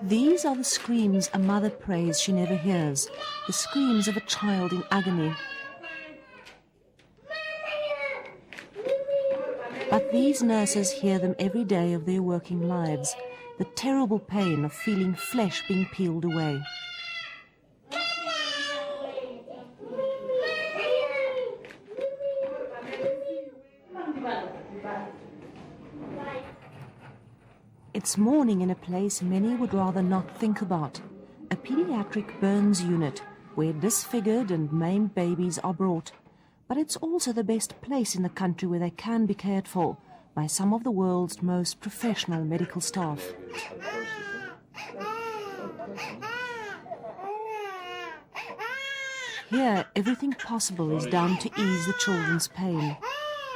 These are the screams a mother prays she never hears, the screams of a child in agony. But these nurses hear them every day of their working lives, the terrible pain of feeling flesh being peeled away. It's morning in a place many would rather not think about, a pediatric burns unit where disfigured and maimed babies are brought. But it's also the best place in the country where they can be cared for by some of the world's most professional medical staff. Here, everything possible is done to ease the children's pain.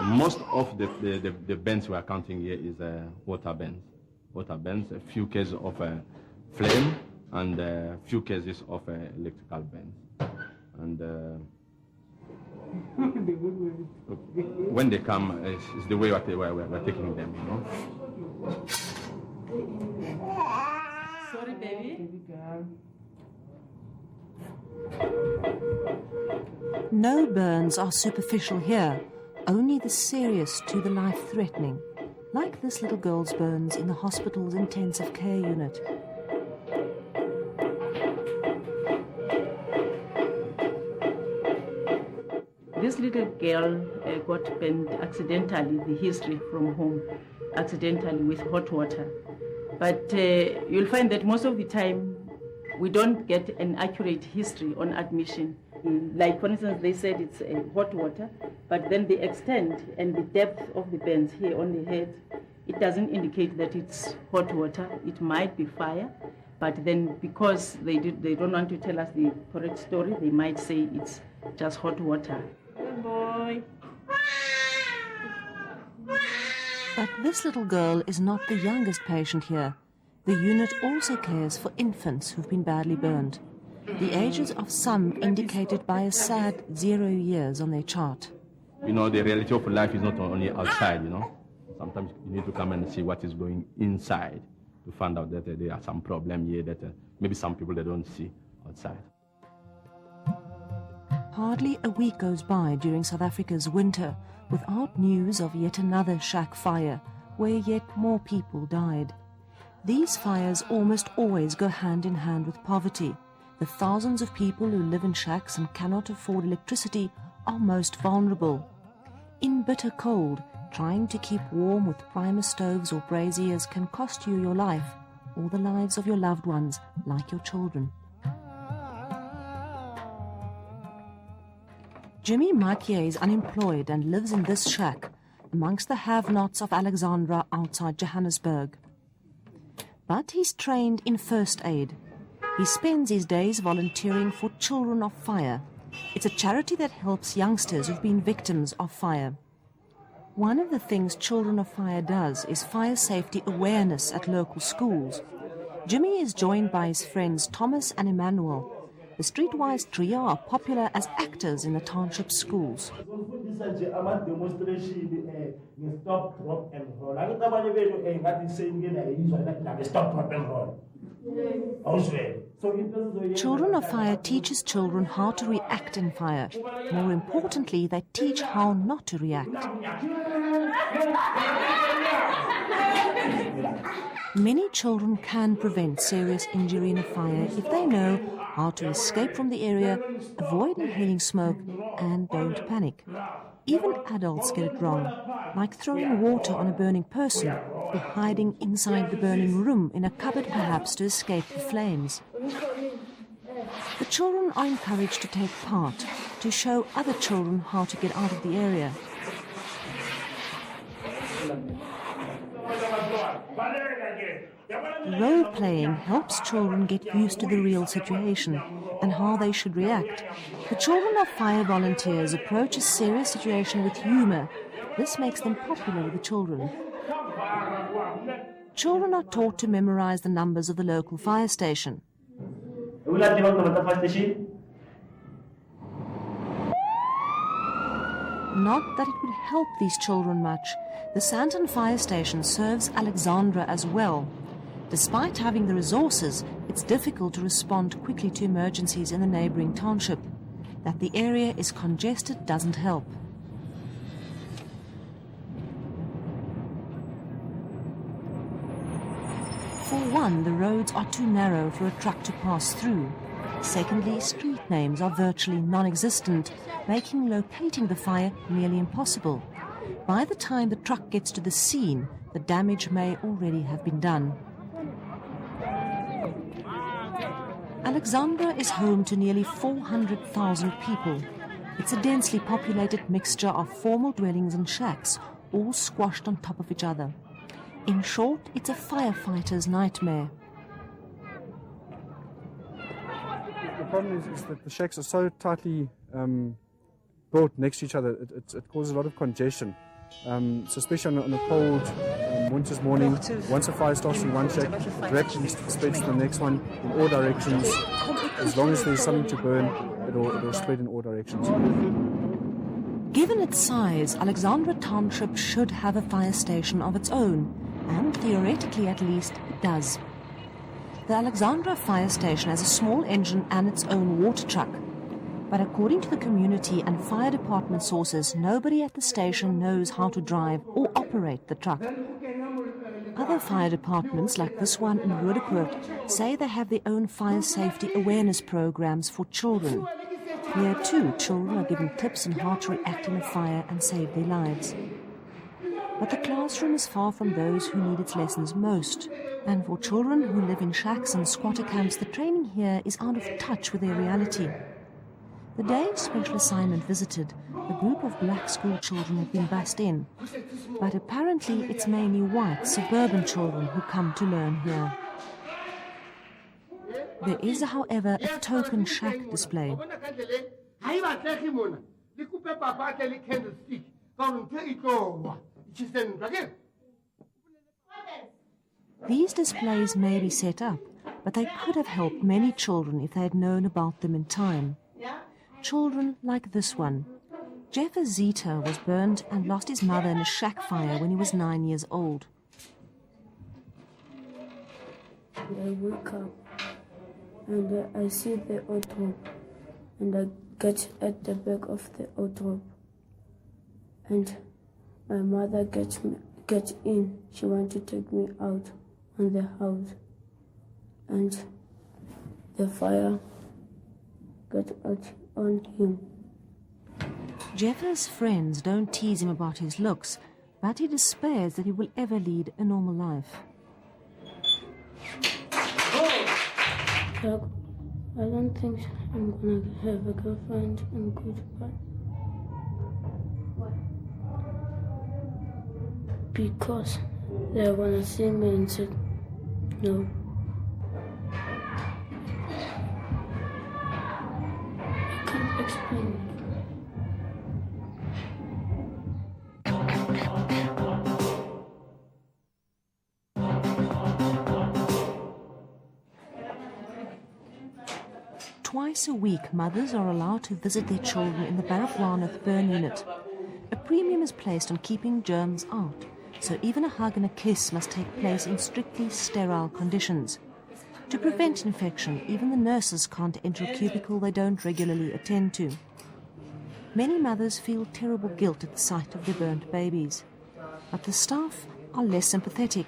Most of the bends we are counting here is water bends. Water bends, a few cases of flame, and a few cases of electrical bends. And when they come, it's the way we're taking them, you know. Sorry, baby. No burns are superficial here, only the serious to the life-threatening, like this little girl's burns in the hospital's intensive care unit. This little girl got burned accidentally, the history from home, accidentally with hot water. But you'll find that most of the time we don't get an accurate history on admission. Like, for instance, they said it's hot water, but then the extent and the depth of the burns here on the head, it doesn't indicate that it's hot water. It might be fire, but then because they don't want to tell us the correct story, they might say it's just hot water. Good boy. But this little girl is not the youngest patient here. The unit also cares for infants who've been badly burned. The ages of some indicated by a sad 0 years on their chart. You know, the reality of life is not only outside, you know. Sometimes you need to come and see what is going inside to find out that there are some problem here that maybe some people they don't see outside. Hardly a week goes by during South Africa's winter without news of yet another shack fire where yet more people died. These fires almost always go hand in hand with poverty. The thousands of people who live in shacks and cannot afford electricity are most vulnerable. In bitter cold, trying to keep warm with primus stoves or braziers can cost you your life or the lives of your loved ones, like your children. Jimmy Makie is unemployed and lives in this shack, amongst the have-nots of Alexandra outside Johannesburg. But he's trained in first aid. He spends his days volunteering for Children of Fire. It's a charity that helps youngsters who've been victims of fire. One of the things Children of Fire does is fire safety awareness at local schools. Jimmy is joined by his friends Thomas and Emmanuel. The streetwise trio are popular as actors in the township schools. Children of Fire teaches children how to react in fire. More importantly, they teach how not to react. Many children can prevent serious injury in a fire if they know how to escape from the area, avoid inhaling smoke, and don't panic. Even adults get it wrong, like throwing water on a burning person or hiding inside the burning room in a cupboard perhaps to escape the flames. The children are encouraged to take part, to show other children how to get out of the area. Role-playing helps children get used to the real situation and how they should react. The Children of Fire volunteers approach a serious situation with humor. This makes them popular with the children. Children are taught to memorize the numbers of the local fire station. Not that it would help these children much. The Santon fire station serves Alexandra as well. Despite having the resources, it's difficult to respond quickly to emergencies in the neighboring township. That the area is congested doesn't help. For one, the roads are too narrow for a truck to pass through. Secondly, street names are virtually non-existent, making locating the fire nearly impossible. By the time the truck gets to the scene, the damage may already have been done. Alexandra is home to nearly 400,000 people. It's a densely populated mixture of formal dwellings and shacks, all squashed on top of each other. In short, it's a firefighter's nightmare. The problem is that the shacks are so tightly built next to each other, it causes a lot of congestion. So especially on a cold winter's morning, once a fire starts in one shack, it rapidly spreads to the next one in all directions. As long as there's something to burn, it'll spread in all directions. Given its size, Alexandra Township should have a fire station of its own, and theoretically at least it does. The Alexandra Fire Station has a small engine and its own water truck. But according to the community and fire department sources, nobody at the station knows how to drive or operate the truck. Other fire departments, like this one in Roodepoort, say they have their own fire safety awareness programs for children. Here too, children are given tips on how to react in a fire and save their lives. But the classroom is far from those who need its lessons most. And for children who live in shacks and squatter camps, the training here is out of touch with their reality. The day Special Assignment visited, a group of black school children had been bussed in. But apparently it's mainly white, suburban children who come to learn here. There is, however, a token shack display. These displays may be set up, but they could have helped many children if they had known about them in time. Children like this one. Jeff Azita was burned and lost his mother in a shack fire when he was 9 years old. I wake up and I see the auto and I get at the back of the auto and my mother gets in. She wants to take me out on the house and the fire got out on him. Jeff's friends don't tease him about his looks, but he despairs that he will ever lead a normal life. Look, I don't think I'm gonna have a girlfriend and goodbye. Because they're gonna see me and say no. I can't explain it. Twice a week, mothers are allowed to visit their children in the Baragwanath burn unit. A premium is placed on keeping germs out, so even a hug and a kiss must take place in strictly sterile conditions. To prevent infection, even the nurses can't enter a cubicle they don't regularly attend to. Many mothers feel terrible guilt at the sight of their burnt babies. But the staff are less sympathetic.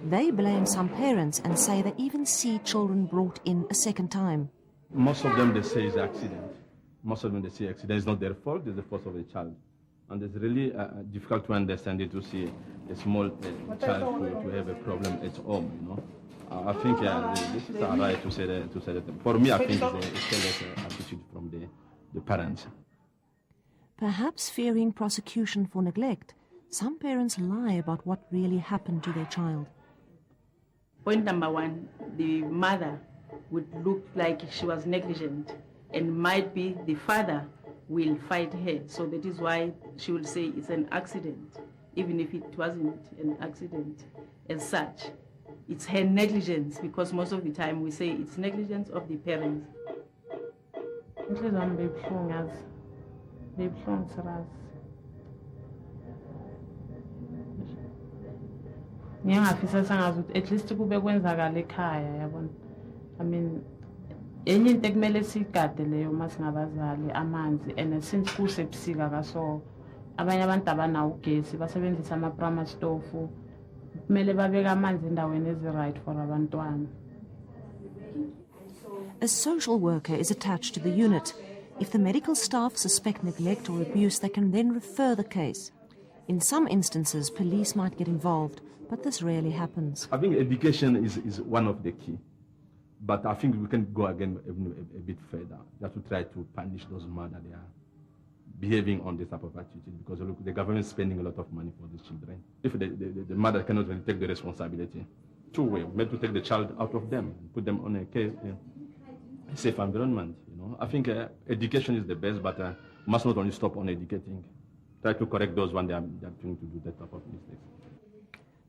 They blame some parents and say they even see children brought in a second time. Most of them, they say it's accident. Most of them, they say accident. It's not their fault, it's the fault of the child. And it's really difficult to understand it, to see a small child to have a problem at home, you know. I think, this is our right to say that. For me, I think it's a careless attitude from the parents. Perhaps fearing prosecution for neglect, some parents lie about what really happened to their child. Point number one, the mother would look like she was negligent, and might be the father will fight her. So that is why she will say it's an accident, even if it wasn't an accident as such. It's her negligence, because most of the time we say it's negligence of the parents. ngiyangafisa sengazi ukuthi at least kube kwenzakala ekhaya yabona. I mean enye into ekumele sigade leyo masingabazali amanzi, and since kusebusika kaso abanye abantu abanawo ugesi basebenzisa ama-prama stove, kumele babeke amanzi endaweni ezi-right for abantwana. A social worker is attached to the unit. If the medical staff suspect neglect or abuse, they can then refer the case. In some instances, police might get involved, but this rarely happens. I think education is one of the key. But I think we can go again a bit further, just to try to punish those mothers that they are behaving on this type of attitude, because look, the government is spending a lot of money for these children. If the mother cannot really take the responsibility, two ways: maybe to take the child out of them, put them on a safe environment. I think education is the best, but must not only stop on educating. Try to correct those when they are trying to do that type of mistakes.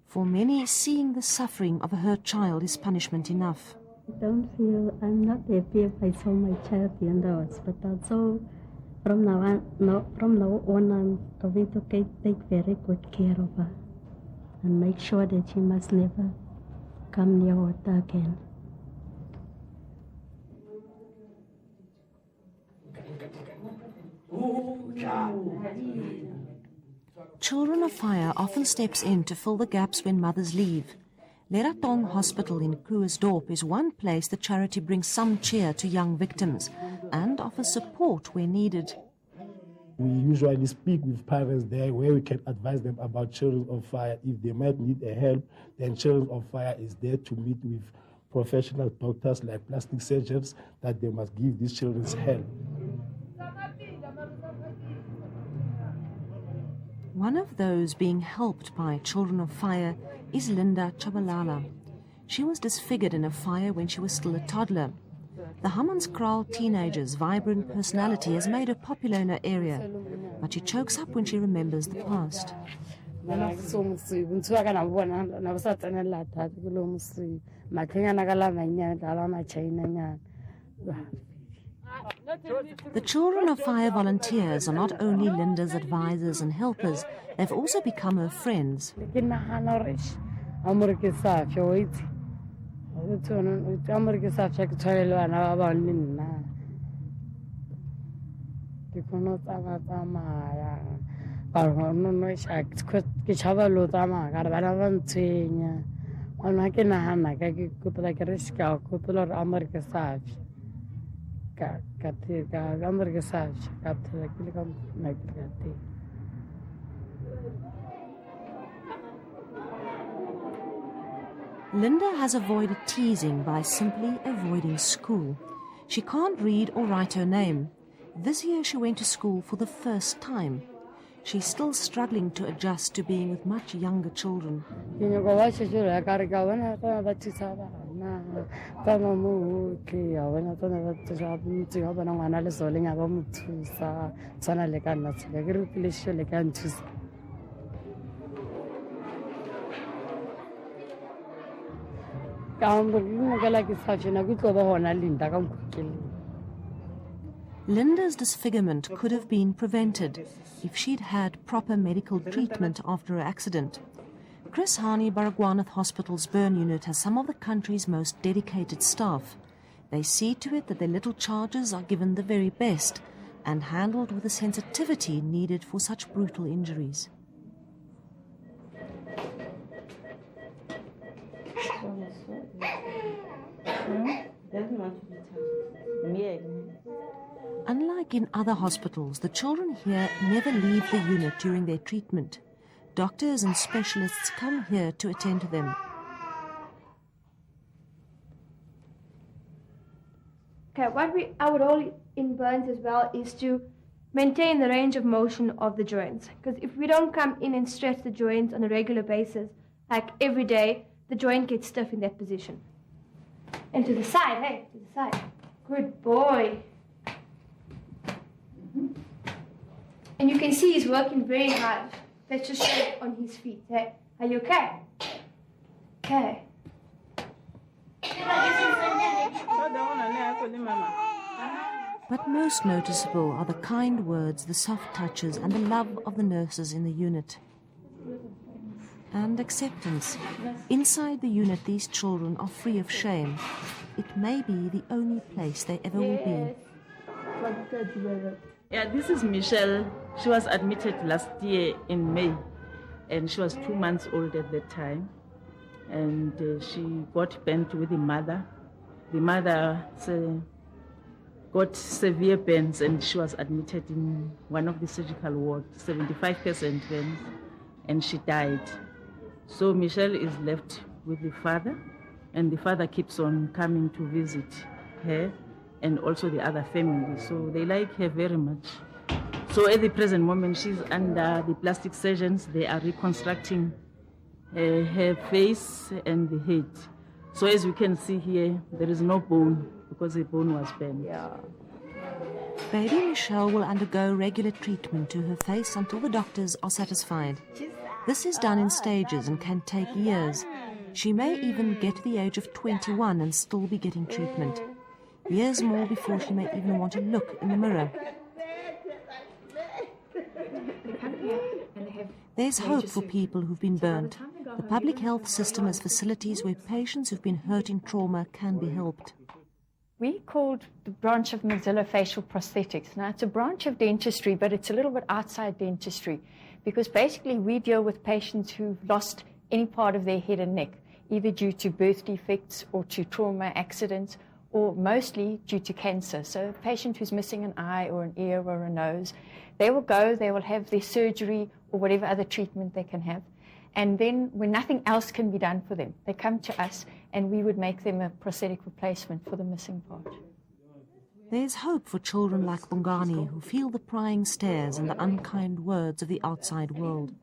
For many, seeing the suffering of a hurt child is punishment enough. I'm not happy if I saw my child in the hospital. So from now on, I'm going to take very good care of her and make sure that she must never come near water again. Children of Fire often steps in to fill the gaps when mothers leave. Leratong Hospital in Krugersdorp is one place the charity brings some cheer to young victims and offers support where needed. We usually speak with parents there where we can advise them about Children of Fire. If they might need a help, then Children of Fire is there to meet with professional doctors like plastic surgeons that they must give these children help. One of those being helped by Children of Fire is Linda Chabalala. She was disfigured in a fire when she was still a toddler. The Hammanskraal teenager's vibrant personality has made her popular in her area, but she chokes up when she remembers the past. The Children of Fire volunteers are not only Linda's advisors and helpers, they've also become her friends. Linda has avoided teasing by simply avoiding school. She can't read or write her name. This year she went to school for the first time. She's still struggling to adjust to being with much younger children. Linda's disfigurement could have been prevented if she'd had proper medical treatment after her accident. Chris Hani Baragwanath Hospital's burn unit has some of the country's most dedicated staff. They see to it that their little charges are given the very best and handled with the sensitivity needed for such brutal injuries. Unlike in other hospitals, the children here never leave the unit during their treatment. Doctors and specialists come here to attend to them. Okay, what our role in burns as well is to maintain the range of motion of the joints. Because if we don't come in and stretch the joints on a regular basis, like every day, the joint gets stiff in that position. And to the side, hey, to the side. Good boy. And you can see he's working very hard. Let's just show it on his feet. Hey, are you okay? Okay. But most noticeable are the kind words, the soft touches, and the love of the nurses in the unit. and acceptance. Inside the unit, these children are free of shame. It may be the only place they ever will be. Yeah, this is Michelle. She was admitted last year in May, and she was 2 months old at that time. And she got burnt with the mother. The mother got severe burns, and she was admitted in one of the surgical wards, 75% burns, and she died. So Michelle is left with the father, and the father keeps on coming to visit her and also the other family. So they like her very much. So at the present moment, she's under the plastic surgeons. They are reconstructing her face and the head. So as you can see here, there is no bone because the bone was bent. Yeah. Baby Michelle will undergo regular treatment to her face until the doctors are satisfied. This is done in stages and can take years. She may even get to the age of 21 and still be getting treatment. Years more before she may even want to look in the mirror. There's hope for people who've been burnt. The public health system has facilities where patients who've been hurt in trauma can be helped. We called the branch of maxillofacial prosthetics. Now, it's a branch of dentistry, but it's a little bit outside dentistry, because basically we deal with patients who've lost any part of their head and neck, either due to birth defects or to trauma, accidents, or mostly due to cancer. So a patient who's missing an eye or an ear or a nose, they will go, they will have their surgery or whatever other treatment they can have. And then when nothing else can be done for them, they come to us and we would make them a prosthetic replacement for the missing part. There's hope for children like Bongani who feel the prying stares and the unkind words of the outside world.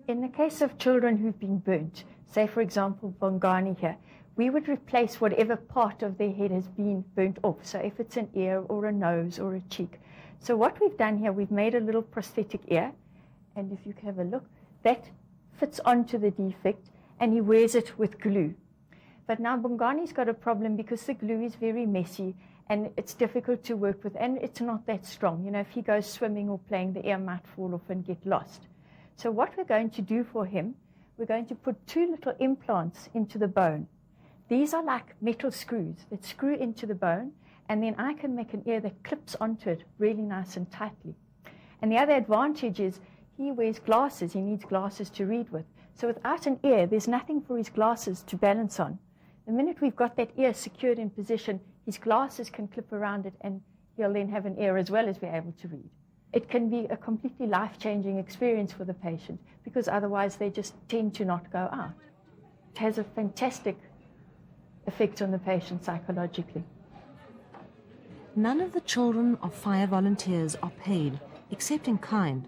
In the case of children who've been burnt, say for example Bongani here, we would replace whatever part of their head has been burnt off. So if it's an ear or a nose or a cheek. So what we've done here, we've made a little prosthetic ear, and if you can have a look, that fits onto the defect, and he wears it with glue. But now Bongani's got a problem because the glue is very messy and it's difficult to work with, and it's not that strong. You know, if he goes swimming or playing, the ear might fall off and get lost. So what we're going to do for him, we're going to put 2 little implants into the bone. These are like metal screws that screw into the bone, and then I can make an ear that clips onto it really nice and tightly. And the other advantage is he wears glasses. He needs glasses to read with. So without an ear, there's nothing for his glasses to balance on. The minute we've got that ear secured in position, his glasses can clip around it, and he'll then have an ear as well as be able to read. It can be a completely life-changing experience for the patient, because otherwise they just tend to not go out. It has a fantastic effect on the patient psychologically. None of the children of fire volunteers are paid, except in kind.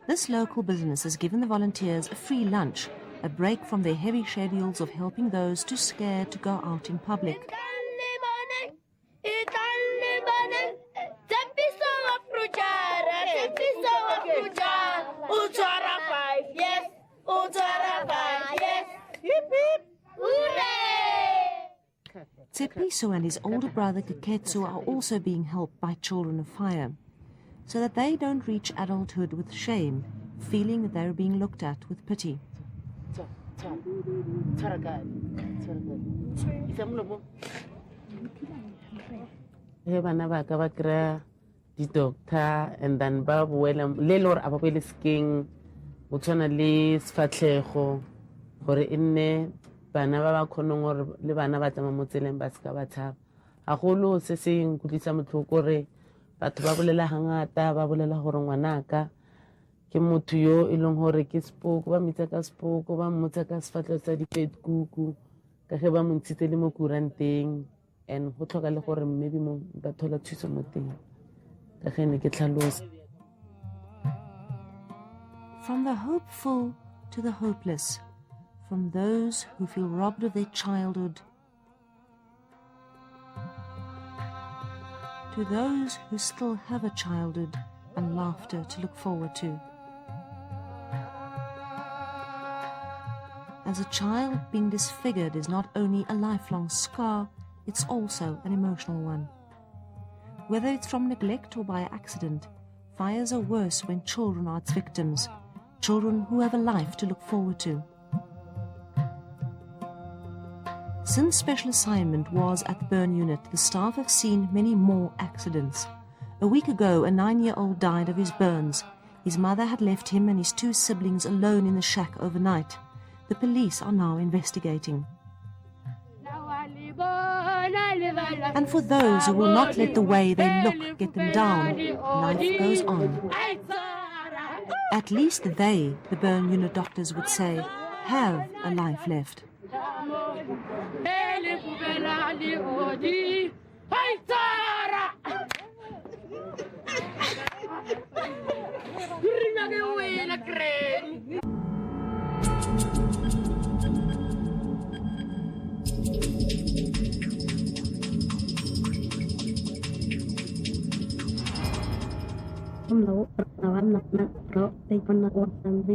This local business has given the volunteers a free lunch, a break from their heavy schedules of helping those too scared to go out in public. Tsepiso and his older brother Keketsu are also being helped by children of fire, so that they don't reach adulthood with shame, feeling that they're being looked at with pity. Bana ba ka ba kry di doctor and then ba boela le lor a ba boele sking o tsona le sfatlego gore inne bana ba ba khonong gore le bana ba tsama mo tseleng ba ska ba tshaba a golo se se nkutlisa motlhoko re batho ba bolela hangata ba bolela gore ngwanaka ke motho yo e leng gore ke spoko ba mitsa ka spoko ba mmotsa ka sefatlego sa dipetkuku ka ge ba mo ntshitse le mo kuranteng and go tlhoka le gore maybe mo ba thola thuso mo teng ka ge ne ke tlhalosa. From the hopeful to the hopeless, from those who feel robbed of their childhood to those who still have a childhood and laughter to look forward to. As a child, being disfigured is not only a lifelong scar, it's also an emotional one. Whether it's from neglect or by accident, fires are worse when children are its victims, children who have a life to look forward to. Since special assignment was at the burn unit, the staff have seen many more accidents. A week ago, a 9-year-old died of his burns. His mother had left him and his 2 siblings alone in the shack overnight. The police are now investigating. And for those who will not let the way they look get them down, life goes on. At least they, the burn unit doctors would say, have a life left. Không nấu, nấu ăn nặng nặng, rồi đây con nấu ăn gì